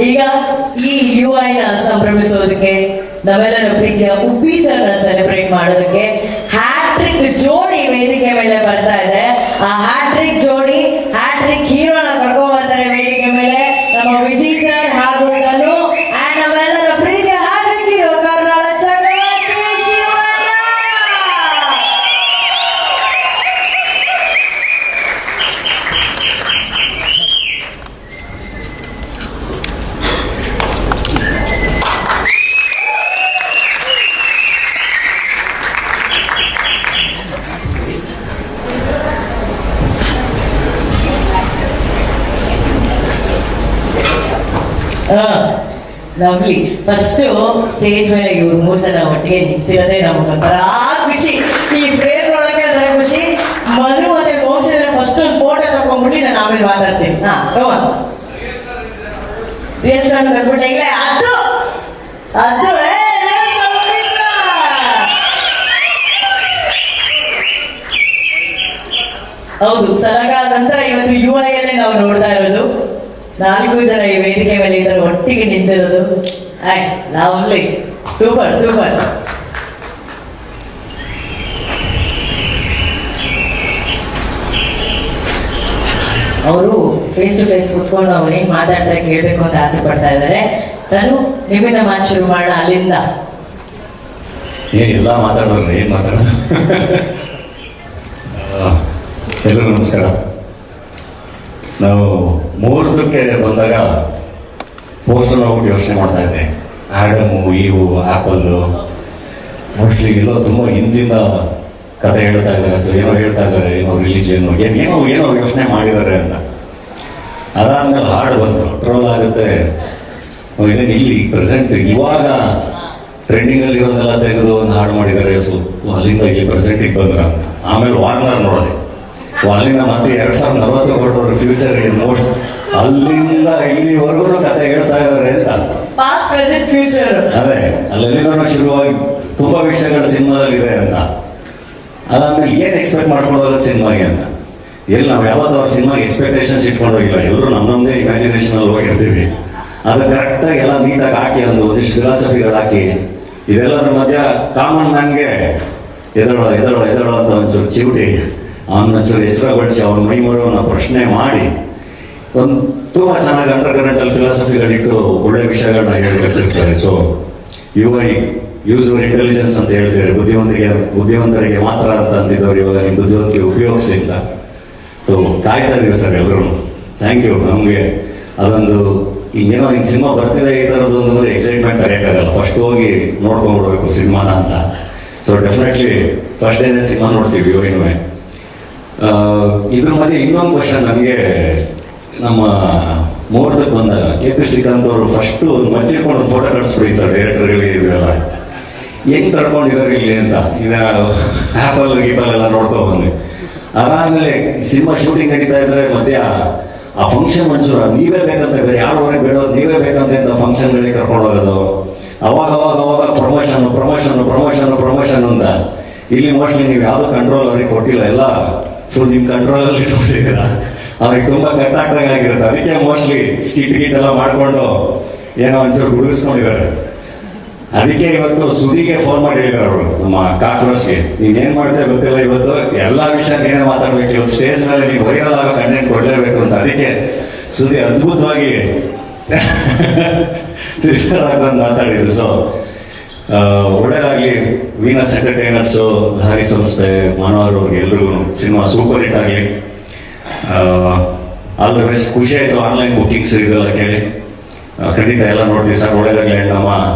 ಈಗ ಈ UI ಸಂಭ್ರಮಿಸೋದಕ್ಕೆ ನಾವೆಲ್ಲರ ಪ್ರೀತಿಯ ಉಪ್ಪಿ ಸರ್ನ ಸೆಲೆಬ್ರೇಟ್ ಮಾಡೋದಕ್ಕೆ ಹ್ಯಾಟ್ರಿಕ್ ಜೋಡಿ ವೇದಿಕೆ ಮೇಲೆ ಬರ್ತಾ ಇದೆ. ಆ ಹ್ಯಾಟ್ರಿಕ್ ಜೋಡಿ ಹ್ಯಾಟ್ರಿಕ್ ಹೀರೋನ ಕರ್ಕೊಂಡ್ ಬರ್ತಾರೆ ವೇದಿಕೆ ಮೇಲೆ. ನಮ್ಮ ವಿಜಯ್ ಸರ್ ಹಾಗೂ ನಾನು ಅಂಡ್ ನಾವೆಲ್ಲರ ಪ್ರೀತಿಯ ಹ್ಯಾಟ್ರಿಕ್ ಹೀರೋ ಕರ್ನಾಳ ಚಕ್ರವರ್ತಿ ಶಿವಣ್ಣ. ಲವ್ಲಿ. ಫಸ್ಟ್ ಸ್ಟೇಜ್ ಮೇಲೆ ಇವ್ರು 3 ಜನ ಒಟ್ಟಿಗೆ ನಿಂತಿರೋದೇ ನಮಗೊಂಥರ ಖುಷಿ. ಈ ಪ್ರೇರ್ ಒಳಗೆ ಅದರ ಖುಷಿ. ಮನು ಮತ್ತೆ ಮೋಕ್ಷ ಫಸ್ಟ್ ಒಂದು ಫೋಟೋ ತಗೊಂಡ್ಬಿಡಿ, ನಾನು ಆಮೇಲೆ ಮಾತಾಡ್ತೀನಿ. ಕರ್ಬಿಟ್ಟೆ ಈಗ ಅದು ಅದು ಹೌದು. ಸಲಗಾದ ನಂತರ ಇವತ್ತು UI ಅಲ್ಲೇ ನಾವು ನೋಡ್ತಾ ಇರೋದು 4 ಜನ ಈ ವೇದಿಕೆ ಮೇಲೆ ಇದ್ದಾರೆ, ಒಟ್ಟಿಗೆ ನಿಂತಿರೋದು. Lovely, super super. ಅವರು ಫೇಸ್ ಟು ಫೇಸ್ ಕುತ್ಕೊಂಡು ಅವ್ರು ಏನ್ ಮಾತಾಡ್ತಾರೆ ಕೇಳಬೇಕು ಅಂತ ಆಸೆ ಪಡ್ತಾ ಇದ್ದಾರೆ. ನಾನು ನಿಮ್ಮಿಂದ ಮಾತು ಶುರು ಮಾಡೋಣ. ಅಲ್ಲಿಂದ ಏನಿಲ್ಲ ಮಾತಾಡೋರು ಏನ್ ಮಾತಾಡೋದು. ಎಲ್ಲರಿಗೂ ನಮಸ್ಕಾರ. ನಾವು ಮುಹೂರ್ತಕ್ಕೆ ಬಂದಾಗ ಪೋಸ್ಟರ್ ಹೋಗ್ಬಿಟ್ಟು ಯೋಚನೆ ಮಾಡ್ತಾ ಇದ್ದೆ. ಆಡಮು, ಇವು, ಆ್ಯಪಲ್ಲು ಮೋಸ್ಟ್ಲಿ ಎಲ್ಲೋ ತುಂಬ ಹಿಂದಿನ ಕತೆ ಹೇಳ್ತಾ ಇದ್ದಾರೆ ಅಥವಾ ಏನೋ ಹೇಳ್ತಾ ಇದ್ದಾರೆ, ಏನೋ ರಿಲಿಜನ್ನು ಏನೋ ಯೋಚನೆ ಮಾಡಿದ್ದಾರೆ ಅಂತ. ಅದಾದ್ಮೇಲೆ ಹಾಡು ಬಂತು, ಟ್ರೋಲ್ ಆಗುತ್ತೆ. ಇದೇನು ಇಲ್ಲಿ ಪ್ರೆಸೆಂಟ್ ಇವಾಗ ಟ್ರೆಂಡಿಂಗಲ್ಲಿ ಇರೋದೆಲ್ಲ ತೆಗೆದು ಒಂದು ಹಾಡು ಮಾಡಿದ್ದಾರೆ, ಸೊ ಅಲ್ಲಿಂದ ಇಲ್ಲಿ ಪ್ರೆಸೆಂಟಿಗೆ ಬಂದ್ರ. ಆಮೇಲೆ ವಾರ್ನರ್ ನೋಡಿದೆ, ಅಲ್ಲಿಂದ ಮತ್ತೆ 2040 ಕೊಟ್ಟವ್ರು ಫ್ಯೂಚರ್ ಮೋಸ್ಟ್, ಅಲ್ಲಿಂದ ಇಲ್ಲಿವರೆಗೂ ಕತೆ ಹೇಳ್ತಾ ಇದ್ದಾರೆ ಅಂತ. ಪಾಸ್ಟ್ ಪ್ರೆಸೆಂಟ್ ಫ್ಯೂಚರ್ ಅದೇ ಅಲ್ಲೆಲ್ಲಿಂದ ಶುರುವಾಗಿ ತುಂಬಾ ವಿಷಯಗಳು ಸಿನಿಮಾದಲ್ಲಿ ಇದೆ ಅಂತ. ಅದಾದ್ಮೇಲೆ ಏನ್ ಎಕ್ಸ್ಪೆಕ್ಟ್ ಮಾಡ್ಕೊಳ್ಳೋದು ಸಿನಿಮಾಗೆ ಅಂತ. ಎಲ್ಲಿ ನಾವು ಯಾವತ್ತೂ ಅವ್ರ ಸಿನಿಮಾಗೆ ಎಕ್ಸ್ಪೆಕ್ಟೇಷನ್ಸ್ ಇಟ್ಕೊಂಡೋಗಿಲ್ಲ. ಎಲ್ಲರೂ ನಮ್ಮದೇ ಇಮ್ಯಾಜಿನೇಷನ್ ಅಲ್ಲಿ ಹೋಗಿರ್ತೀವಿ. ಅದು ಕರೆಕ್ಟಾಗಿ ಎಲ್ಲ ನೀಟಾಗಿ ಹಾಕಿ ಒಂದಿಷ್ಟು ಫಿಲಾಸಫಿಗಳು ಹಾಕಿ ಇದೆಲ್ಲದ್ರ ಮಧ್ಯ ಕಾಮನ್ ಮ್ಯಾನ್ಗೆ ಎದಳೋ ಅಂತ ಒಂಚೂರು ಚಿವುಟಿ ಅವನೊಂಚೂರು ಹೆಸರುಗೊಳಿಸಿ ಅವ್ನ ಮೈ ಮುರುವನ್ನ ಪ್ರಶ್ನೆ ಮಾಡಿ ಒಂದು ತುಂಬಾ ಚೆನ್ನಾಗಿ ಅಂಡರ್ ಕರೆಂಟ್ ಅಲ್ಲಿ ಫಿಲಾಸಫಿಗಳಿಟ್ಟು ಒಳ್ಳೆ ವಿಷಯಗಳನ್ನ ಹೇಳ್ತಿರ್ತಾರೆ. So UI use your intelligence ಅಂತ ಹೇಳ್ತಾರೆ. ಬುದ್ಧಿವಂತರಿಗೆ ಮಾತ್ರ ಅಂತ ಅಂತಿದ್ದವ್ರು ಇವಾಗ ನಿಮ್ಮ ಬುದ್ಧಿವಂತಿಕೆ ಉಪಯೋಗಿಸಿ ಅಂತ. ಸೊ ಕಾಯ್ತಾ ಇದೀವಿ ಸರ್ ಎಲ್ಲರೂ. Thank you. ನಮಗೆ ಅದೊಂದು ಹಿಂಗೇನೋ ಹಿಂಗೆ ಸಿನಿಮಾ ಬರ್ತಿದೆ ಈ ಥರದೊಂದು ಅಂದರೆ ಎಕ್ಸೈಟ್ಮೆಂಟ್ ಕರೆಯೋಕ್ಕಾಗಲ್ಲ. ಫಸ್ಟ್ ಹೋಗಿ ನೋಡ್ಕೊಂಡ್ಬಿಡ್ಬೇಕು ಸಿನಿಮಾನ ಅಂತ. ಸೊ ಡೆಫಿನೆಟ್ಲಿ ಫಸ್ಟ್ ಡೇನೇ ಸಿನಿಮಾ ನೋಡ್ತೀವಿ UIನೂ. ಇದ್ರ ಮಧ್ಯೆ ಇನ್ನೊಂದು ಕ್ವಶನ್ ನನಗೆ, ನಮ್ಮ ಮುಹೂರ್ತಕ್ಕೆ ಬಂದಾಗ KP ಶ್ರೀಕಾಂತ್ ಅವರು ಫಸ್ಟ್ ಮಚ್ಚಿಕೊಂಡು ಒಂದು ಫೋಟೋ ಕಳಿಸ್ಬಿಡ್ತಾರೆ ಡೈರೆಕ್ಟರ್ಗಳಿಗೆ. ಇವೆಲ್ಲ ಹೆಂಗ್ ತಡ್ಕೊಂಡಿದ್ದಾರೆ ಇಲ್ಲಿ ಅಂತ ಈಗ ಆ್ಯಪಲ್ ಗೀಪಲ್ ಎಲ್ಲ ನೋಡ್ಕೊಂಡ್ಬಂದೆ. ಅದಾದ್ಮೇಲೆ ಸಿನಿಮಾ ಶೂಟಿಂಗ್ ನಡೀತಾ ಇದ್ರೆ ಮಧ್ಯ ಆ ಫಂಕ್ಷನ್ ಒಂಚೂರು ನೀವೇ ಬೇಕಂತ, ಬೇರೆ ಯಾರು ಹೊರಗೆ ಬೇಡೋದು ನೀವೇ ಬೇಕಂತ ಫಂಕ್ಷನ್ಗಳಿಗೆ ಕರ್ಕೊಂಡು ಹೋಗೋದು. ಅವಾಗ ಪ್ರಮೋಷನ್ ಅಂತ. ಇಲ್ಲಿ ಮೋಸ್ಟ್ಲಿ ನೀವು ಯಾವ್ದು ಕಂಟ್ರೋಲ್ ಅವ್ರಿಗೆ ಕೊಟ್ಟಿಲ್ಲ, ಎಲ್ಲ ಫುಲ್ ನಿಮ್ಮ ಕಂಟ್ರೋಲಲ್ಲಿ ಇಟ್ಕೊಂಡಿದ್ದೀರ. ಅವ್ರಿಗೆ ತುಂಬಾ ಕಟ್ಟಾಕ್ದಂಗೆ ಆಗಿರುತ್ತೆ. ಅದಕ್ಕೆ ಮೋಸ್ಟ್ಲಿ ಸ್ಕಿಟ್ ಎಲ್ಲ ಮಾಡ್ಕೊಂಡು ಏನೋ ಒಂಚೂರು ಗುಡುಗಿಸ್ಕೊಂಡಿದ್ದಾರೆ. ಅದಕ್ಕೆ ಇವತ್ತು ಸುದಿಗೆ ಫೋನ್ ಮಾಡಿ ಹೇಳಿದ್ದಾರೆ ಅವರು, ನಮ್ಮ ಕಾಕ್ರೋಚ್ಗೆ, ನೀನೇನ್ ಮಾಡ್ತೇವೆ ಗೊತ್ತಿಲ್ಲ, ಇವತ್ತು ಎಲ್ಲಾ ವಿಷಯ ನೀನೇ ಮಾತಾಡ್ಬೇಕು, ಇವತ್ತು ಸ್ಟೇಜ್ ಮೇಲೆ ನೀವು ವೈರಲ್ ಆಗೋ ಕಂಟೆಂಟ್ ಕೊಡ್ಲೇಬೇಕು ಅಂತ. ಅದಕ್ಕೆ ಸುದಿ ಅದ್ಭುತವಾಗಿ ಬಂದು ಮಾತಾಡಿದ್ರು. ಸೊ ಒಳ್ಳೇದಾಗ್ಲಿ. ವೀನಸ್ ಎಂಟರ್ಟೈನರ್ಸು, ಧಾರಿ ಸಂಸ್ಥೆ, ಮನೋಹರ್ ಅವ್ರಿಗೆ ಎಲ್ರಿಗೂ ಸಿನಿಮಾ ಸೂಪರ್ ಹಿಟ್ ಆಗಲಿ. All the best. ಖುಷಿ ಆಯಿತು ಆನ್ಲೈನ್ ಬುಕ್ಕಿಂಗ್ಸ್ ಇದೆಲ್ಲ ಕೇಳಿ. ಖಂಡಿತ ಎಲ್ಲ ನೋಡ್ತೀವಿ ಸರ್. ಒಳ್ಳೇದಾಗಲಿ. ನಮ್ಮ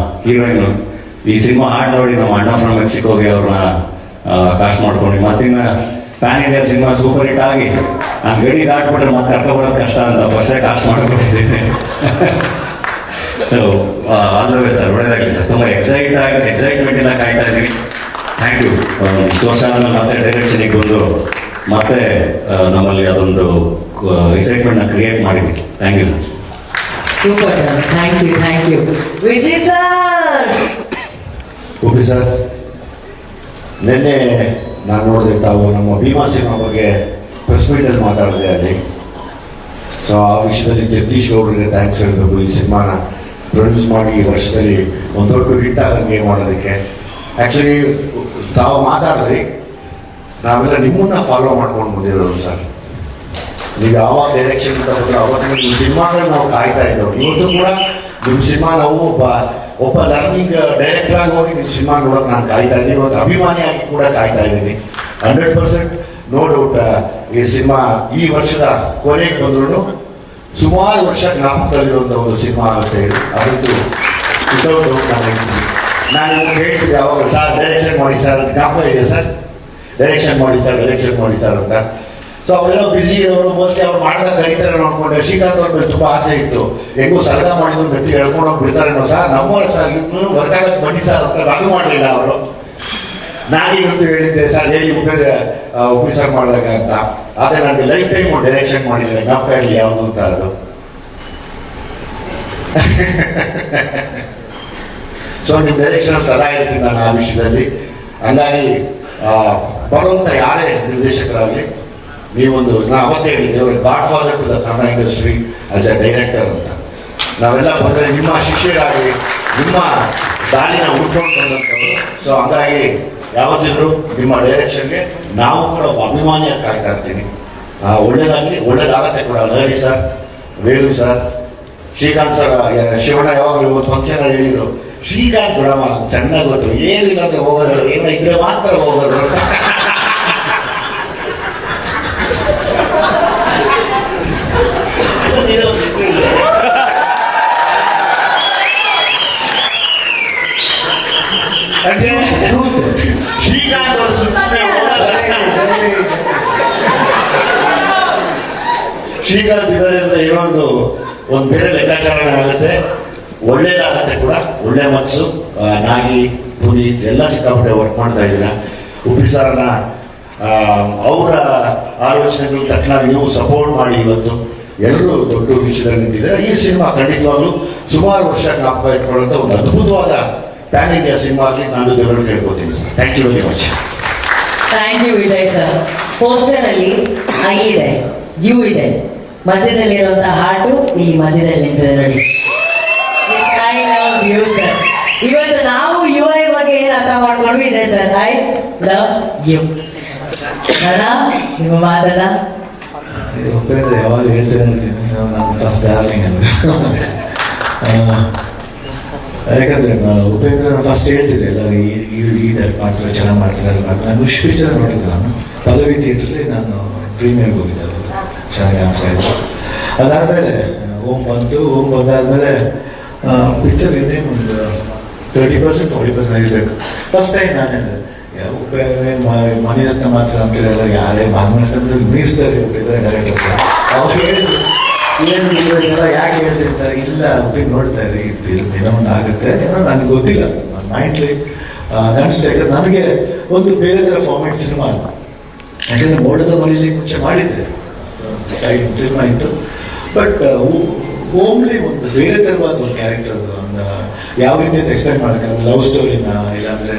ಹೀರೋಯಿನ್ ಈ ಸಿನಿಮಾ ಹಾಡು ನೋಡಿ ನಮ್ಮ ಅಣ್ಣ ಫ್ರಮ್ ಮೆಕ್ಸಿಕೋಗೆ ಅವ್ರನ್ನ ಕಾಸ್ಟ್ ಮಾಡ್ಕೊಂಡು ಮತ್ತಿನ್ನ pan India cinema super hit ಆಗಿ ನಾನು ಗಡಿ ದಾಟ್ಬಿಟ್ರೆ ಮತ್ತೆ ಕರ್ಕೊಬರೋದು ಕಷ್ಟ ಅಂತ ಫಸ್ಟೇ ಕಾಸ್ಟ್ ಮಾಡ್ಕೊಂಡಿದ್ದೀನಿ. All the best sir. ಒಳ್ಳೇದಾಗಲಿ ಸರ್. ತುಂಬ ಎಕ್ಸೈಟ್ಮೆಂಟ್ ಇಂದ ಕಾಯ್ತಾ ಇದ್ದೀವಿ. Thank you. ಇಷ್ಟು ವರ್ಷ ಆದ್ಮೇಲೆ ಮತ್ತೆ ಡೈರೆಕ್ಷನಿಗೆ ಬಂದು ಮತ್ತೆ ನಮ್ಮಲ್ಲಿ ಅದೊಂದು ಎಕ್ಸೈಟ್ಮೆಂಟ್ನ ಕ್ರಿಯೇಟ್ ಮಾಡಿದ್ವಿ. Thank you sir. Super. Thank you Vijay sir. Uppi sir, ನಿನ್ನೆ ನಾನು ನೋಡಿದೆ ತಾವು ನಮ್ಮ ಭೀಮಾ ಸಿನಿಮಾ ಬಗ್ಗೆ ಪ್ರೆಸ್ ಮೀಟಲ್ಲಿ ಮಾತಾಡಿದೆ. ಅಲ್ಲಿ ಸೊ ಆ ವಿಷಯದಲ್ಲಿ ಜಗದೀಶ್ ಗೌಡ್ರಿಗೆ ಥ್ಯಾಂಕ್ಸ್ ಹೇಳಬೇಕು. ಈ ಸಿನಿಮಾನ ಪ್ರೊಡ್ಯೂಸ್ ಮಾಡಿ ಈ ವರ್ಷದಲ್ಲಿ ಒಂದು ದೊಡ್ಡ ಹಿಟ್ ಆಗಂಗೆ ಮಾಡೋದಕ್ಕೆ. ಆ್ಯಕ್ಚುಲಿ ತಾವು ಮಾತಾಡಿದ್ರಿ, ನಾವೆಲ್ಲ ನಿಮ್ಮನ್ನ ಫಾಲೋ ಮಾಡ್ಕೊಂಡು ಬಂದಿರೋರು ಸರ್. ನೀವು ಯಾವಾಗ ಡೈರೆಕ್ಷನ್ ಅಂತ ಬಂದ್ರೆ ಅವತ್ತಿನ ಈ ಸಿನಿಮಾಗಳು ನಾವು ಕಾಯ್ತಾ ಇದ್ದವು. ಇವತ್ತು ಕೂಡ ನಿಮ್ಮ ಸಿನಿಮಾ ನಾವು ಒಬ್ಬ ಲರ್ನಿಂಗ್ ಡೈರೆಕ್ಟರ್ ಆಗಿ ಹೋಗಿ ನಿಮ್ಮ ಸಿನಿಮಾ ನೋಡೋಕೆ ನಾನು ಕಾಯ್ತಾ ಇದ್ದೀನಿ. ಇವತ್ತು ಅಭಿಮಾನಿಯಾಗಿ ಕೂಡ ಕಾಯ್ತಾ ಇದ್ದೀನಿ. 100% ನೋ ಡೌಟ್ ಈ ಸಿನಿಮಾ ಈ ವರ್ಷದ ಕೊನೆಗೆ ಬಂದ್ರು ಸುಮಾರು ವರ್ಷ ಜ್ಞಾಪಕದಲ್ಲಿರುವಂಥ ಒಂದು ಸಿನಿಮಾ ಆಗುತ್ತೆ ಇದು. ಅದಕ್ಕೂ ವಿತೌಟ್ ಡೌಟ್ ನಾನು ಹೇಳ್ತೀನಿ. ನಾನು ಹೇಳ್ತಿದ್ದೆ ಅವಾಗ, ಸರ್ ಡೈರೆಕ್ಷನ್ ಮಾಡಿ ಸರ್, ಜ್ಞಾಪಕ ಇದೆ ಸರ್, ಡೈರೆಕ್ಷನ್ ಮಾಡಿ ಸರ್ ಅಂತ. ಸೊ ಅವರೆಲ್ಲ ಬ್ಯುಸಿ ಇರೋರು, ಮೋಸ್ಟ್ಲಿ ಅವ್ರು ಮಾಡಿದಾಗ ಕರೀತಾರೆ ನೋಡ್ಕೊಂಡೆ. ಶ್ರೀಕಾಂತ್ ಅವ್ರ ಮೇಲೆ ತುಂಬ ಆಸೆ ಇತ್ತು, ಹೆಂಗೂ ಸರ್ಗ ಮಾಡಿದ್ರು ಮೆತ್ತಿ ಹೇಳ್ಕೊಂಡೋಗಿ ಬಿಡ್ತಾರೇನೋ ಸರ್, ನಮ್ಮವ್ರ ಸರ್ ಇಬ್ಬರು ವರ್ಕ್ ಆಗಕ್ಕೆ ಬನ್ನಿ ಸರ್ ಅಂತ. ಅದು ಮಾಡಲಿಲ್ಲ ಅವರು. ನಾನೀಗಂತೂ ಹೇಳಿದ್ದೆ ಸರ್ ಹೇಳಿ ಉಪಯೋಗ ಮಾಡಿದಾಗ ಅಂತ. ಆದರೆ ನನಗೆ ಲೈಫ್ ಟೈಮ್ ಡೈರೆಕ್ಷನ್ ಮಾಡಿದ್ರೆ ಜ್ಞಾಪಕ ಇರಲಿ ಯಾವುದು ಅಂತ ಅದು. ಸೊ ನಿಮ್ಮ ಡೈರೆಕ್ಷನ್ ಸದಾ ಇರ್ತೀನಿ ನಾನು ಆ ವಿಷಯದಲ್ಲಿ. ಹಂಗಾಗಿ ಬರುವಂಥ ಯಾರೇ ನಿರ್ದೇಶಕರಾಗಲಿ, ನೀವೊಂದು ನಾನು ಅವತ್ತೇ ಹೇಳಿದ್ದೆ, ಅವರು godfather to the Kannada industry as a director ಅಂತ. ನಾವೆಲ್ಲ ಬಂದರೆ ನಿಮ್ಮ ಶಿಷ್ಯರಾಗಿ ನಿಮ್ಮ ದಾರಿನ ಹುಡ್ಕೊಂಡು ಬಂದಂಥವ್ರು. ಸೊ ಹಂಗಾಗಿ ಯಾವತ್ತಿದ್ರು ನಿಮ್ಮ ಡೈರೆಕ್ಷನ್ಗೆ ನಾವು ಕೂಡ ಒಬ್ಬ ಅಭಿಮಾನಿಯಾಗಿ ಕಾಯ್ತಾ ಇರ್ತೀನಿ. ಒಳ್ಳೇದಾಗಲಿ, ಒಳ್ಳೇದಾಗತ್ತೆ ಕೂಡ. Lahari sir, Velu sir, Srikanth sir, Shivanna ಯಾವಾಗಲೂ ಇವತ್ತು ಫಂಕ್ಷನ್ ಹೇಳಿದ್ರು, ಶ್ರೀಕಾಂತ್ ಬಿಡಮ್ಮ ಚೆನ್ನಾಗಿ ಗೊತ್ತು, ಏನಿಲ್ಲ ಅಂದ್ರೆ ಹೋಗೋದು, ಏನೋ ಇದ್ರೆ ಮಾತ್ರ ಹೋಗೋದು ಅಂತ. ಶ್ರೀಕಾಂತ್ ಅವರು ಶ್ರೀಕಾಂತ್ ಇದ್ದಾರೆ ಅಂತ ಏನೊಂದು ಬೇರೆ ಲೆಕ್ಕಾಚಾರಣೆ ಆಗುತ್ತೆ, ಒಳ್ಳೇದಾಗತ್ತೆ ಕೂಡ. ಒಳ್ಳೆ ಮನಸ್ಸು. ನಾಗಿ, ಪುನೀತ್ ಎಲ್ಲ ಸಿಕ್ಕಾಪಟ್ಟೆ ವರ್ಕ್ ಮಾಡ್ತಾ ಇದ್ದೀರಾ. ಉಪ್ಪಿ ಸರ್ನ ಅವರ ಆಲೋಚನೆಗಳು ತಕ್ಕನಾಗಿ ನೀವು ಸಪೋರ್ಟ್ ಮಾಡಿ ಇವತ್ತು ಎಲ್ಲರೂ ದೊಡ್ಡ ವಿಷಯದಲ್ಲಿ ನಿಂತಿದ್ದಾರೆ. ಈ ಸಿನಿಮಾ ಖಂಡಿತವಾಗ್ಲೂ ಸುಮಾರು ವರ್ಷ ಜ್ಞಾಪಕ ಇಟ್ಕೊಳ್ಳುವಂಥ ಒಂದು ಅದ್ಭುತವಾದ ಪ್ಯಾನ್ ಇಂಡಿಯಾ ಸಿನಿಮಾ ಆಗಲಿ ನಾನು ದೇವರು ಕೇಳ್ಕೊತೀನಿ sir. Thank you very much. Thank you Vijay sir. Poster ಅಲ್ಲಿ ಐ ಇದೆ, ಯು ಇದೆ, ಮಧ್ಯದಲ್ಲಿರುವಂತಹ ಹಾರ್ಟು ಇಲ್ಲಿ ಮಧ್ಯದಲ್ಲಿ ನಿಂತಿದೆ ನೋಡಿ. I love you sir. ಇವತ್ತು ನಾವು ಯು ಐ ಬಗ್ಗೆ ಏನು ಅರ್ಥ ಮಾಡ್ಕೊಂಡ್ವಿ ಇದೆ ಸರ್. I love you. ನಿಮ್ಮ ಮಾತನ್ನ ಉಪೇಂದ್ರ ಯಾವಾಗ ಹೇಳ್ತೇನೆ ಇರ್ತೀನಿ, ನಾನು ಫಸ್ಟ್ ಡಾರ್ಲಿಂಗ್ ಅಂತ. ಯಾಕಂದ್ರೆ ಉಪೇಂದ್ರ ಫಸ್ಟ್ ಹೇಳ್ತಿದ್ದೆ ಎಲ್ಲರೂ ಈ ಟೈಪ್ ಮಾಡ್ತಾರೆ, ಚೆನ್ನಾಗಿ ಮಾಡ್ತಾರೆ ನಾನು ಖುಷಿ ಪಿಕ್ಚರ್ ನೋಡಿದ್ದೆ. ನಾನು ಪಲ್ಲವಿ ಥಿಯೇಟ್ರಲ್ಲಿ ನಾನು ಪ್ರೀಮಿಯರ್ಗೆ ಹೋಗಿದ್ದೆ, ಚೆನ್ನಾಗಿ ಆಗ್ತಾ ಇತ್ತು. ಅದಾದಮೇಲೆ ಓಮ್ ಬಂದಾದ್ಮೇಲೆ ಪಿಕ್ಚರ್ ಇನ್ನೇನು ಒಂದು 30% 40% ಆಗಿರ್ಬೇಕು. ಫಸ್ಟ್ ಟೈಮ್ ನಾನು ಹೇಳಿದೆ, ಮಣಿರತ್ನ ಮಾತ್ರ ಅಂತಿರಲ್ಲ, ಯಾರೇ ಮಾತನಾಡ್ತಾರೆ ಮೀರಿಸ್ತಾರೆ ಇದ್ದಾರೆ ಡೈರೆಕ್ಟರ್. ಅವ್ರು ಹೇಳಿದ್ರು ಏನು ಎಲ್ಲ ಯಾಕೆ ಹೇಳ್ತಿರ್ತಾರೆ, ಇಲ್ಲ ಉಪಯೋಗ ನೋಡ್ತಾ ಇರಿ, ಏನೋ ಒಂದು ಆಗುತ್ತೆ, ಏನೋ ನನಗೆ ಗೊತ್ತಿಲ್ಲ, ನನ್ನ ಮೈಂಡ್ಲಿ ಅನಿಸ್ತಾ. ಯಾಕಂದ್ರೆ ನನಗೆ ಒಂದು ಬೇರೆ ಥರ ಫಾರ್ಮ್ಯಾಟ್ ಸಿನಿಮಾ ಅಲ್ಲ. ಯಾಕಂದರೆ ಮೋಡದ ಮನೆಯಲ್ಲಿ ಮುಂಚೆ ಮಾಡಿದ್ದೆ ಸೈಡ್ ಸಿನಿಮಾ ಇತ್ತು. ಬಟ್ ಓಮ್ಲಿ ಒಂದು ಬೇರೆ ಥರವಾದ ಒಂದು ಕ್ಯಾರೆಕ್ಟರ್, ಒಂದು ಯಾವ ರೀತಿ ಅಂತ ಎಕ್ಸ್ಪ್ಲೈನ್ ಮಾಡೋಕ್ಕೆ, ಲವ್ ಸ್ಟೋರಿನ ಇಲ್ಲಾಂದರೆ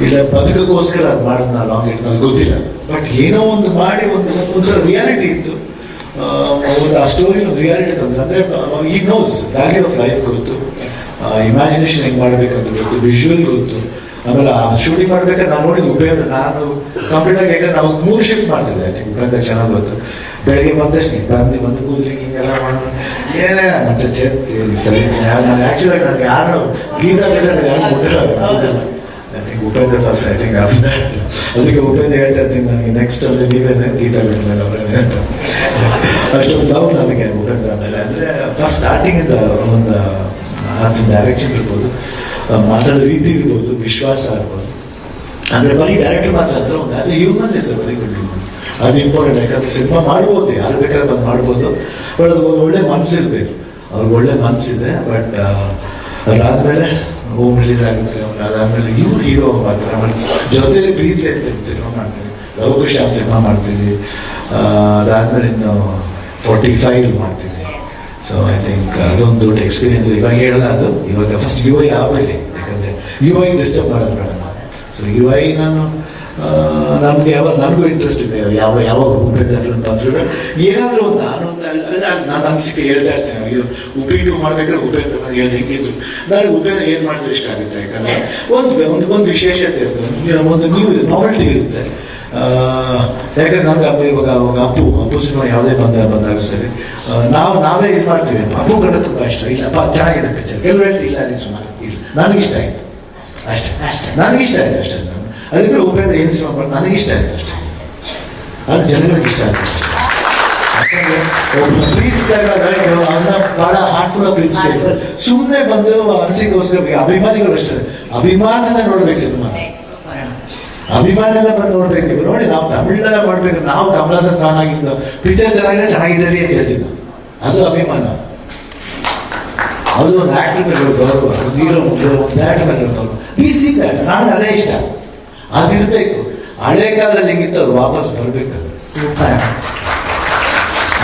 ಇಲ್ಲ ಬದುಕೋಸ್ಕರ ಅದು ಮಾಡೋದನ್ನ ಲಾಂಗ್ ಇಟ್ ನನಗೆ ಗೊತ್ತಿಲ್ಲ. ಬಟ್ ಏನೋ ಒಂದು ಮಾಡಿ ಒಂದು ರಿಯಾಲಿಟಿ ಇತ್ತು. ಒಂದು ಆ ಸ್ಟೋರಿ ಒಂದು ರಿಯಾಲಿಟಿ ತಂದ್ರೆ, ಅಂದರೆ ಈ ನೋಸ್ ವ್ಯಾಲ್ಯೂ ಆಫ್ ಲೈಫ್ ಗೊತ್ತು, ಇಮ್ಯಾಜಿನೇಷನ್ ಹೆಂಗೆ ಮಾಡಬೇಕಂತ ಗೊತ್ತು, ವಿಜುವಲ್ ಗೊತ್ತು. ಆಮೇಲೆ ಆ ಶೂಟಿಂಗ್ ಮಾಡ್ಬೇಕಾದ್ರೆ ನಾನು ನೋಡಿದ್ದು ಉಪೇಂದ್ರ, ನಾನು ಕಂಪ್ಲೀಟ್ ಆಗಿ, ಯಾಕಂದ್ರೆ ನಾವು 3 ಶಿಫ್ಟ್ ಮಾಡ್ತಿದ್ದೆ. ಐ ಥಿಂಕ್ ಉಪೇಂದ್ರ ಚೆನ್ನಾಗಿ ಗೊತ್ತು. ಬೆಳಗ್ಗೆ ಬಂದಷ್ಟು ಬಂದು ಕೂದಲಿಗೆ ಹಿಂಗೆಲ್ಲ ಮಾಡೋದು ಏನೇ ಮತ್ತೆ ಸರಿ. ನಾನು ಆ್ಯಕ್ಚುಲಾಗಿ ನನಗೆ ಯಾರು ಗೀತಾ ಯಾರು ಮುಟ್ಟಿಲ್ಲ. I think Upendra first, I think after that. ಅದಕ್ಕೆ ಉಪೇಂದ್ರ ಹೇಳ್ತಾ ಇರ್ತೀನಿ ನನಗೆ ನೆಕ್ಸ್ಟ್ ಅಲ್ಲಿ ನೀವೇನೆ ಗೀತಾ ಬಿಟ್ಮೇಲೆ ಅವರೇನೆ ಅಂತ. ಅಷ್ಟೊಂದು ಲವ್ ನನಗೆ ಉಪೇಂದ್ರ ಆಮೇಲೆ. ಅಂದರೆ ಫಸ್ಟ್ ಸ್ಟಾರ್ಟಿಂಗಿಂದ ಒಂದು ಅದನ್ನ ಡೈರೆಕ್ಷನ್ ಇರ್ಬೋದು, ಮಾತಾಡೋ ರೀತಿ ಇರ್ಬೋದು, ವಿಶ್ವಾಸ ಇರ್ಬೋದು. ಅಂದರೆ ಬರೀ ಡೈರೆಕ್ಟರ್ ಮಾತ್ರ ಹತ್ರ ಒಂದು as A human is a very good human. ಅದು ಇಂಪಾರ್ಟೆಂಟ್. ಯಾಕಂದ್ರೆ ಸಿನಿಮಾ ಮಾಡ್ಬೋದು, ಯಾರು ಬೇಕಾದ್ರೆ ಬಂದು ಮಾಡ್ಬೋದು. ಬಟ್ ಅದು ಒಂದು ಒಳ್ಳೆ ಮನಸ್ಸಿರ್ಬೇಕು, ಅವ್ರಿಗೆ ಒಳ್ಳೆ ಮನಸ್ಸಿದೆ. ಬಟ್ ಅದಾದಮೇಲೆ ಹೋಮ್ ರಿಲೀಸ್ ಆಗುತ್ತೆ, ಅದಾದಮೇಲೆ ಇವ್ರು ಹೀರೋ ಮಾಡ್ತಾರೆ. ಆಮೇಲೆ ಜೊತೆಲಿ ಪ್ರೀತಿ ಇರ್ತೀನಿ, ಸಿನಿಮಾ ಮಾಡ್ತೀನಿ, ಲವಕುಶ ಸಿನಿಮಾ ಮಾಡ್ತೀವಿ. ಅದಾದಮೇಲೆ ಇನ್ನು 45 ಮಾಡ್ತೀವಿ. ಸೊ ಐ ಥಿಂಕ್ ಅದೊಂದು ದೊಡ್ಡ ಎಕ್ಸ್ಪೀರಿಯನ್ಸ್. ಇವಾಗ ಹೇಳಲ್ಲ ಅದು, ಇವಾಗ ಫಸ್ಟ್ UI ಆಗಬೇಡಿ, ಯಾಕಂದರೆ UI ಡಿಸ್ಟರ್ಬ್ ಮಾಡೋದು ಬೇಡ ನಾವು. ಸೊ UI ನಾನು ನಮಗೆ ಯಾವಾಗ ನನಗೂ ಇಂಟ್ರೆಸ್ಟ್ ಇದೆ ಯಾವಾಗ ಉಪೇಂದ್ರ ಫಿಲ್ಮ್ ಬಂದ್ರು ಏನಾದರೂ ಒಂದು ನಾನು ಅನಿಸಿಕೆ ಹೇಳ್ತಾ ಇರ್ತೇನೆ. ಅಯ್ಯೋ ಉಪ್ಪಿಟ್ಟು ಮಾಡ್ಬೇಕಾದ್ರೆ ಉಪೇಂದ್ರ ಹೇಳ್ದು ಹೆಂಗಿದ್ರು ನನಗೆ ಉಪೇಂದ್ರ ಏನು ಮಾಡಿದ್ರೆ ಇಷ್ಟ ಆಗುತ್ತೆ. ಯಾಕಂದರೆ ಒಂದು ವಿಶೇಷತೆ ಇರ್ತದೆ, ಒಂದು ನ್ಯೂ ನಾವೆಲ್ಟಿ ಇರುತ್ತೆ. ಯಾಕಂದ್ರೆ ನನಗೆ ಇವಾಗ ಅಪ್ಪು ಸಿನಿಮಾ ಯಾವುದೇ ಬಂದಾಗ ಸರಿ ನಾವೇ ಇದು ಮಾಡ್ತೀವಿ. ಅಪ್ಪು ಗಂಡ ತುಂಬ ಇಷ್ಟ, ಇಲ್ಲಪ್ಪ ಚೆನ್ನಾಗಿದೆ ಪಿಕ್ಚರ್, ಕೆಲವು ಹೇಳ್ತೀವಿ ಇಲ್ಲ ಅಲ್ಲಿ ಸುಮಾರು ಇಲ್ಲ ನನಗಿಷ್ಟ ಆಯಿತು ಅಷ್ಟೇ ನನಗಿಷ್ಟ ಆಯಿತು ಅಷ್ಟೇ. ಅದಕ್ಕೆ ಉಪೇಂದ್ರ ಏನು ಸಿನಿಮಾ ಮಾಡಿ ನನಗಿಷ್ಟ ಆಯಿತು ಅಷ್ಟೇ, ಅದು ಜನಗಳಿಗೆ ಇಷ್ಟ ಆಯ್ತು ಅಷ್ಟೇ. ಯಾಕಂದರೆ ಪ್ರೀತಿಸಿದಾಗ ಅದನ್ನ ಭಾಳ ಹಾರ್ಟ್ಫುಲ್ ಪ್ರೀತಿಸ್ಬೇಕು. ಸುಮ್ಮನೆ ಬಂದು ಅನಿಸಿಕೋಸ್ಕರ ಅಭಿಮಾನಿಗಳು ಅಷ್ಟೇ ಅಭಿಮಾನದಿಂದ ನೋಡ್ಬೇಕು ಸಿನಿಮಾ, ಅಭಿಮಾನದಿಂದ ಬಂದು ನೋಡ್ಬೇಕು. ನೋಡಿ ನಾವು ತಮಿಳೆಲ್ಲ ಮಾಡ್ಬೇಕು, ನಾವು ಕಮಲಾಸನ್ ಫ್ಯಾನ್ ಆಗಿದ್ದು ಪಿಕ್ಚರ್ ಚೆನ್ನಾಗಿದೆ ರೀ ಅಂತ ಹೇಳ್ತಿದ್ದು, ಅದು ಅಭಿಮಾನ. ಅದು ಒಂದು ಆಕ್ಟರ್ ಮೇಲೆ ಗೌರವ, ಒಂದು ಹೀರೋ ಒಂದು ಡೈರೆಕ್ಟರ್ ಮೇಲೆ ಗೌರವ. ಈ ಸಿಗ್ತಾರೆ ನನಗೆ ಅದೇ ಇಷ್ಟ, ಅದಿರಬೇಕು. ಹಳೆ ಕಾಲದಲ್ಲಿ ಹೆಂಗಿತ್ತು ಅದು ವಾಪಸ್ ಬರಬೇಕು. ಸೂಪರ್.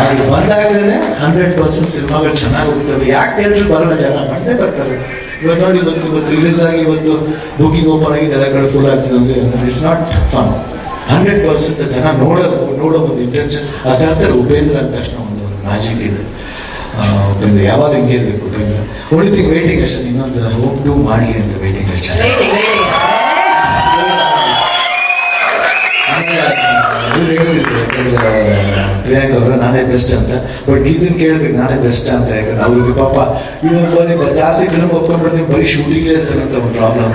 ಅದು ಬಂದಾಗಲೇ 100% ಸಿನಿಮಾಗಳು ಚೆನ್ನಾಗಿ ಹೋಗ್ತವೆ. ಯಾಕೆ ಥಿಯೇಟ್ರಿಗೆ ಬರಲ್ಲ ಜನ? ಮಂಡೆ ಬರ್ತಾರೆ. ಇವತ್ತು ನೋಡಿ ಇವತ್ತು ರಿಲೀಸ್ ಆಗಿ ಇವತ್ತು ಬುಕಿಂಗ್ ಓಪನ್ ಆಗಿದೆ, ಎಲ್ಲ ಕಡೆ ಫುಲ್ ಆಗ್ತದೆ ಅಂದರೆ ಇಟ್ಸ್ ನಾಟ್ ಫನ್. 100% ಜನ ನೋಡೋ ಒಂದು ಇಂಟೆನ್ಷನ್ ಅದಾರ್ಥ. ಉಪೇಂದ್ರ ಅಂದ ತಕ್ಷಣ ಒಂದು ಮ್ಯಾಜಿಕ್ ಇದೆ. ಉಪೇಂದ್ರ ಯಾವಾಗ ಹಿಂಗೆ ಇರಬೇಕು ಉಪೇಂದ್ರ. ಉಳಿತಿಗೆ ವೇಟಿಂಗ್ ಅಷ್ಟೇ, ಇನ್ನೊಂದು ಹೋಮ್ ಟು ಮಾಡಲಿ ಅಂತ ವೇಟಿಂಗ್ ಅಷ್ಟೇ. ಇವ್ರು ಹೇಳ್ತಿದ್ರು ಯಾಕಂದ್ರೆ ಪ್ರಿಯಾಂಕ್ ಅವರು ನಾನೇ ಬೆಸ್ಟ್ ಅಂತ, ಬಟ್ ಇದನ್ನ ಕೇಳ್ಬೇಕು ನಾನೇ ಬೆಸ್ಟ್ ಅಂತ. ಯಾಕಂದ್ರೆ ಅವ್ರಿಗೆ ಪಾಪ ಇನ್ನೊಬ್ಬ ಜಾಸ್ತಿ ಫಿಲ್ಮ್ ಒಪ್ಕೊಂಡ್ಬಿಡ್ತೀನಿ, ಬರೀ ಶೂಟಿಂಗೇ ಇರ್ತಾರಂತ ಒಂದು ಪ್ರಾಬ್ಲಮ್.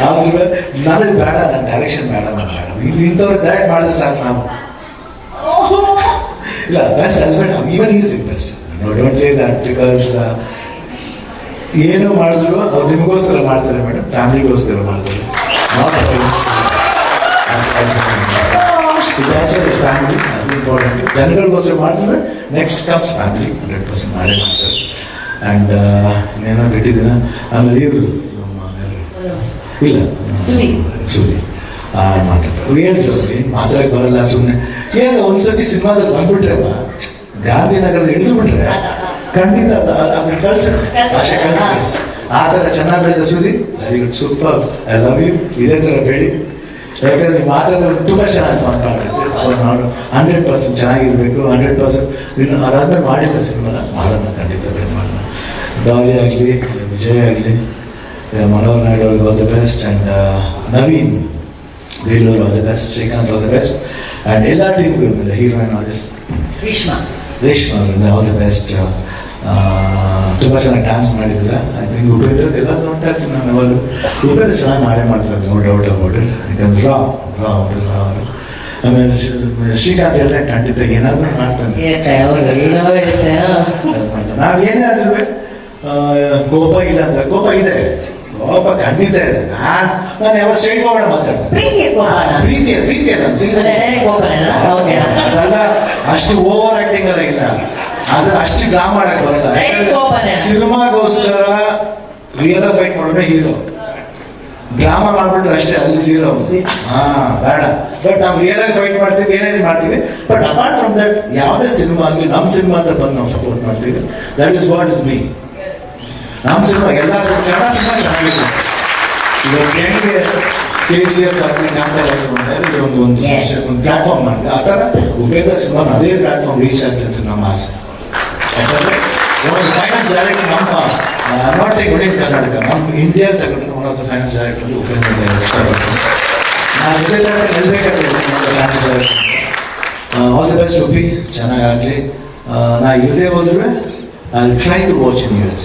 ಆದ್ರೆ ನನಗೆ ಬೇಡ, ನನ್ನ ಡೈರೆಕ್ಷನ್ ಬೇಡ, ಇದು ಇಂಥವ್ರು ಡೈರೆಕ್ಟ್ ಮಾಡಿದ್ರೆ ಸಾಕು. ನಾವು ಇಲ್ಲ best husband even is it best. No don't say that because ಏನು ಮಾಡಿದ್ರು ಅವ್ರು ನಿಮಗೋಸ್ಕರ ಮಾಡ್ತಾರೆ ಮೇಡಮ್, ಫ್ಯಾಮಿಲಿಗೋಸ್ಕರ ಮಾಡ್ತಾರೆ. ಫ್ಯಾಮಿಲಿ ಅದು ಇಂಪಾರ್ಟೆಂಟ್. ಜನಗಳಿಗೋಸ್ಕರ ಮಾಡಿದ್ರೆ ನೆಕ್ಸ್ಟ್ ಕಮ್ಸ್ ಫ್ಯಾಮಿಲಿ 100% ಮಾಡೇ ಮಾಡ್ತಾರೆ. ಆ್ಯಂಡ್ ಇನ್ನೇನೋ ಬಿಟ್ಟಿದ್ದೀನ. ಆಮೇಲೆ ಇವರು ಇಲ್ಲ ಸುದ್ದಿ ಮಾತಾಡ್ತಾರೆ ಹೇಳಿದ್ರು ಏನು ಮಾತಾಡಕ್ಕೆ ಬರಲ್ಲ ಸುಮ್ಮನೆ. ಏನು ಒಂದ್ಸತಿ ಸಿನಿಮಾದಲ್ಲಿ ಬಂದ್ಬಿಟ್ರಪ್ಪ, ಗಾಂಧಿನಗರದ ಹಿಡಿದು ಬಿಟ್ರೆ ಖಂಡಿತ ಅದ್ರ ಕಳ್ಸುತ್ತೆ, ಭಾಷೆ ಕಳ್ಸುತ್ತೆ. ಆ ಥರ ಚೆನ್ನಾಗಿ ಬೆಳೆದ ಸುದ್ದಿ. Very good, super, I love you. ಇದೇ ಥರ ಬೆಳಿ. ಯಾಕಂದ್ರೆ ನೀವು ಮಾತಾಡೋದು ತುಂಬ ಚೆನ್ನಾಗಿ ಫನ್ ಮಾಡ್ತೈತೆ. ಅವ್ರು ನಾವು 100% ಚೆನ್ನಾಗಿರ್ಬೇಕು. 100% ಇನ್ನು ಅದಾದ್ಮೇಲೆ ಮಾಡಿಲ್ಲ ಸಿನಿಮಾನ ಮಾಡೋಣ, ಖಂಡಿತ ಬೇರೆ ಮಾಡೋಣ. ಡಾಲಿ ಆಗಲಿ, ವಿಜಯ್ ಆಗಲಿ, ಮನೋಹರ್ ನಾಯ್ಡು ಅವ್ರಿಗೆ all the best. And Naveen Belur all the best, Srikanth all the best. And ಎಲ್ಲ ಟೀಮ್ಗಳು ಹೀರೋಯಿನ್ ಆರ್ಟಿಸ್ಟ್ ರೇಷ್ಮಾ ಅವ್ರಿಗೆ ಆಲ್ ದ ಬೆಸ್ಟ್. ತುಂಬ ಚೆನ್ನಾಗಿ ಡ್ಯಾನ್ಸ್ ಮಾಡಿದ್ರೆ. ಐ ಥಿಂಕ್ ಉಪೇಂದ್ರ ಎಲ್ಲ ನೋಡ್ತಾ ಇರ್ತೀನಿ ನಾನು ಯಾವಾಗಲೂ. ಉಪೇಂದ್ರ ಚೆನ್ನಾಗಿ ಮಾಡೇ ಮಾಡ್ತಾರೆ, ನೋ ಡೌಟ್ ಅಬೌಟ್ ಇಟ್. ಯಾಕಂದ್ರೆ ರಾ ಅವರು. ಆಮೇಲೆ ಶ್ರೀಕಾಂತ್ ಹೇಳಿದ್ರೆ ಖಂಡಿತ ಏನಾದರೂ ಮಾಡ್ತಾನೆ. ನಾವು ಏನಾದ್ರೂ ಕೋಪ ಇಲ್ಲ ಅಂದ್ರೆ ಕೋಪ ಇದೆ, ಕೋಪ ಖಂಡಿತ ಇದೆ. ನಾನು ಯಾವಾಗ ಸ್ಟ್ರೈಟ್ ಫಾರ್ವರ್ಡ್ ಮಾತಾಡ್ತೇನೆ. ಪ್ರೀತಿ ಅದೆಲ್ಲ ಅಷ್ಟು ಓವರ್ ಆಕ್ಟಿಂಗ್ ಎಲ್ಲ ಇಲ್ಲ, ಆದ್ರೆ ಅಷ್ಟು ಡ್ರಾಮಾ ಮಾಡಕ್ ಬರಲ್ಲ. ಸಿನಿಮಾಗೋಸ್ಕರ ರಿಯಲ್ ಫೈಟ್ ಮಾಡಿದ್ರೆ ಹೀರೋ, ಡ್ರಾಮಾ ಮಾಡ್ಬಿಟ್ರೆ ಅಷ್ಟೇ ಅಲ್ಲಿ ಝೀರೋ. ಬೇಡ. ಬಟ್ ನಾವು ರಿಯಲ್ ಆಗಿ ಫೈಟ್ ಮಾಡ್ತೀವಿ, ಏನೇನು ಮಾಡ್ತೀವಿ. ಬಟ್ ಅಪಾರ್ಟ್ ಫ್ರಮ್ ದಟ್ ಯಾವುದೇ ಸಿನಿಮಾ ಆಗಲಿ ನಮ್ಮ ಸಿನಿಮಾ ಅಂತ ಬಂದು ನಾವು ಸಪೋರ್ಟ್ ಮಾಡ್ತೀವಿ. That is what is me. ನಮ್ಮ ಸಿನಿಮಾ ಎಲ್ಲ ಕನ್ನಡ ಸಿನಿಮಾ ಚೆನ್ನಾಗಿದೆ. ಇವಾಗ ಹೆಂಗೆ KGF ಆಗಲಿ ಕಾಂತಾರ ಒಂದು ಪ್ಲಾಟ್ಫಾರ್ಮ್ ಮಾಡಿದೆ, ಆ ಥರ ಉಪೇಂದ್ರ ಸಿನಿಮಾ ಅದೇ ಪ್ಲಾಟ್ಫಾರ್ಮ್ ರೀಚ್ ಆಗಲಿ ಅಂತ ನಮ್ಮ ಆಸೆ. ಯಾಕಂದರೆ ಫೈನಾನ್ಸ್ ಡೈರೆಕ್ಟರ್ ನಮ್ಮ not say one in Karnataka, ನಮ್ಮ ಇಂಡಿಯಾ ತಗೊಂಡು one of the finance director Upendra ಇಷ್ಟಪಡ್ತೀನಿ. ನಾನು ಇದೇ ಥರ ನಿಲ್ಬೇಕಾಗ್ತದೆ finance director. All the best Upi, ಚೆನ್ನಾಗಾಗಲಿ. ನಾ ಇಲ್ಲದೆ ಹೋದ್ರೆ I will try to watch in US.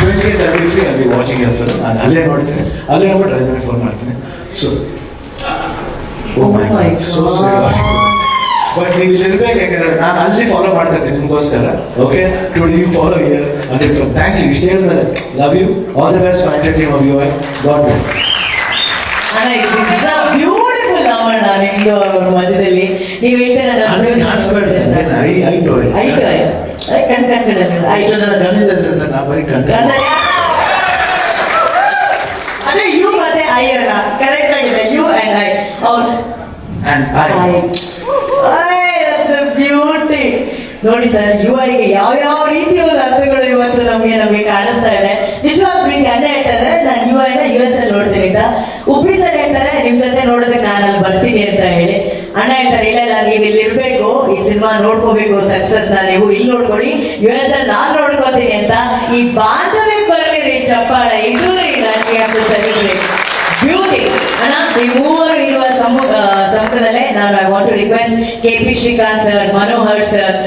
28th I'll be free, I'll be watching your film. ನಾನು ಅಲ್ಲೇ ನೋಡ್ತೀನಿ, ಅಲ್ಲೇ ನೋಡ್ಬಿಟ್ಟು ಅದೇ ಫೋನ್ ಮಾಡ್ತೀನಿ. So oh my God, so sorry. But ನೀವು ಇಲ್ಲಿ ಇರ್ಬೇಕು, ಯಾಕಂದ್ರೆ ನಾನು ಅಲ್ಲಿ ಫಾಲೋ ಮಾಡ್ಕೊತೀನಿ ನಿಮಗೋಸ್ಕರ. Okay, to you follow here. Thank you. ಇಷ್ಟು ಹೇಳಿದ್ಮೇಲೆ love you, all the best for entertain of you. God bless. Beautiful ಅಮ್ಮಣ್ಣ ನಿಮ್ದು ಮಧ್ಯದಲ್ಲಿ ನೀವು ಅದೇ ಯು ಮತ್ತೆ ಐ ಅಣ್ಣ ಕರೆಕ್ಟ್ ಆಗಿದೆ. U and I. ಬ್ಯೂಟಿ ನೋಡಿ ಸರ್, ಯು ಐಗೆ ಯಾವ ರೀತಿಯ ಒಂದು ಅರ್ಥಗಳು ಇವತ್ತು ನಮಗೆ ಕಾಣಿಸ್ತಾ ಇದೆ. ನಿಜವಾದ ಪ್ರೀತಿ. ಅಣ್ಣ ಹೇಳ್ತಾರೆ ನಾನು US ಅಲ್ಲಿ ನೋಡ್ತೀನಿ ಅಂತ. ಉಪ್ಪಿ ಸರ್ ಹೇಳ್ತಾರೆ ನಿಮ್ ಜೊತೆ ನೋಡೋದಕ್ಕೆ ನಾನು ಅಲ್ಲಿ ಬರ್ತೀನಿ ಅಂತ ಹೇಳಿ. ಅಣ್ಣ ಹೇಳ್ತಾರೆ ಇಲ್ಲ ಇಲ್ಲ ನೀವು ಇಲ್ಲಿ ಇರ್ಬೇಕು, ಈ ಸಿನಿಮಾ ನೋಡ್ಕೋಬೇಕು, ಸಕ್ಸಸ್ ನೀವು ಇಲ್ಲಿ ನೋಡ್ಕೊಳ್ಳಿ, US ಅಲ್ಲಿ ನಾನು ನೋಡ್ಕೋತೀನಿ ಅಂತ. ಈ ಬಾಂಧವ್ಯಕ್ಕೆ ಬರಲಿ ಚಪ್ಪಾಳೆ, ಇದು ರೀ ನನಗೆ ಸೆಲೆಬ್ರೇಟ್ ಬ್ಯೂಟಿ. ಅಣ್ಣ ಈ ಮೂವರು ಇರುವ ಸಮ್ಮುಖದಲ್ಲೇ ನಾನು I want to request KP Srikanth sir, Manohar sir,